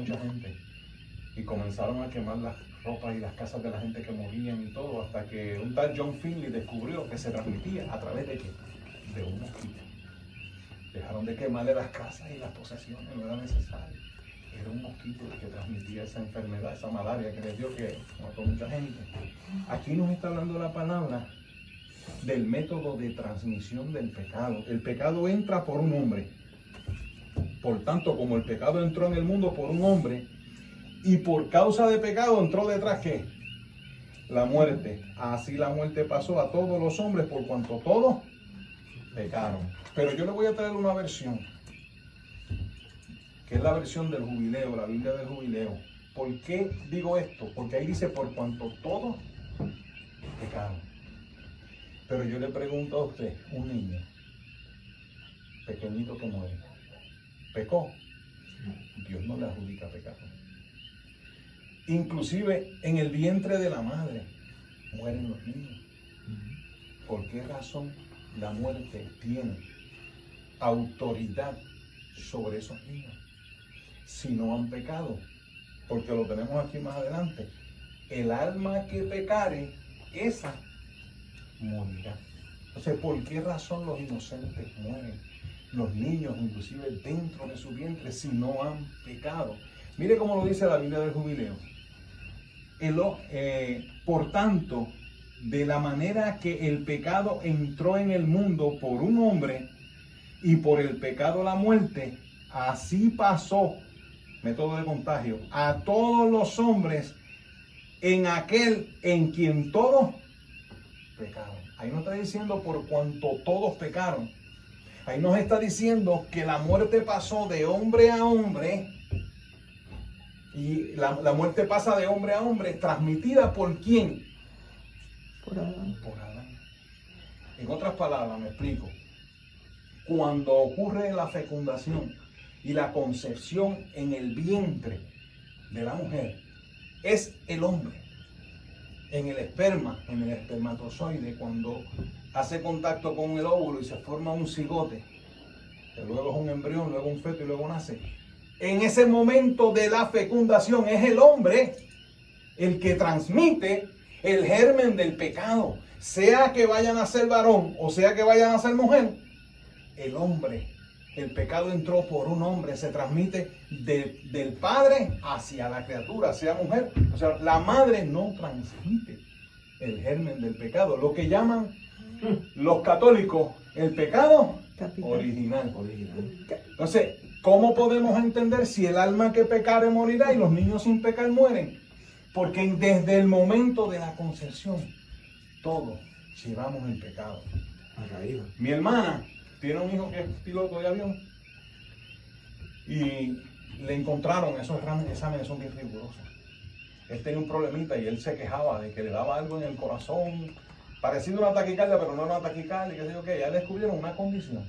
mucha gente. Y comenzaron a quemar las ropas y las casas de la gente que morían y todo, hasta que un tal John Finley descubrió que se transmitía a través de ¿qué? De un mosquito. Dejaron de quemarle las casas y las posesiones, no era necesario. Era un mosquito el que transmitía esa enfermedad, esa malaria que les dio, que mató a mucha gente. Aquí nos está hablando la palabra del método de transmisión del pecado. El pecado entra por un hombre. Por tanto, como el pecado entró en el mundo por un hombre, y por causa de pecado entró detrás ¿qué? La muerte. Así la muerte pasó a todos los hombres por cuanto todos pecaron. Pero yo le voy a traer una versión, que es la versión del jubileo, la Biblia del jubileo. ¿Por qué digo esto? Porque ahí dice por cuanto todos pecaron. Pero yo le pregunto a usted, un niño pequeñito que muere, ¿pecó? Dios no le adjudica pecado. Inclusive en el vientre de la madre mueren los niños. ¿Por qué razón la muerte tiene autoridad sobre esos niños si no han pecado? Porque lo tenemos aquí más adelante. El alma que pecare, esa morirá. Entonces, ¿por qué razón los inocentes mueren? Los niños, inclusive dentro de su vientre, si no han pecado. Mire cómo lo dice la Biblia del Jubileo. Por tanto, de la manera que el pecado entró en el mundo por un hombre y por el pecado la muerte, así pasó, método de contagio, a todos los hombres en aquel en quien todos pecaron. Ahí nos está diciendo por cuanto todos pecaron. Ahí nos está diciendo que la muerte pasó de hombre a hombre. Y la muerte pasa de hombre a hombre, transmitida por ¿quién? Por Adán. Por Adán. En otras palabras, me explico. Cuando ocurre la fecundación y la concepción en el vientre de la mujer, es el hombre. En el esperma, en el espermatozoide, cuando hace contacto con el óvulo y se forma un cigote, que luego es un embrión, luego un feto y luego nace. En ese momento de la fecundación es el hombre el que transmite el germen del pecado. Sea que vayan a ser varón o sea que vayan a ser mujer, el hombre, el pecado entró por un hombre, se transmite del padre hacia la criatura, sea mujer. O sea, la madre no transmite el germen del pecado. Lo que llaman los católicos el pecado original. Entonces, ¿cómo podemos entender si el alma que pecare morirá y los niños sin pecar mueren? Porque desde el momento de la concepción, todos llevamos el pecado. Mi hermana tiene un hijo que es piloto de avión y le encontraron, esos exámenes son bien rigurosos. Él tenía un problemita y él se quejaba de que le daba algo en el corazón, parecido a una taquicardia, pero no era una taquicardia, qué sé yo qué. Ya descubrieron una condición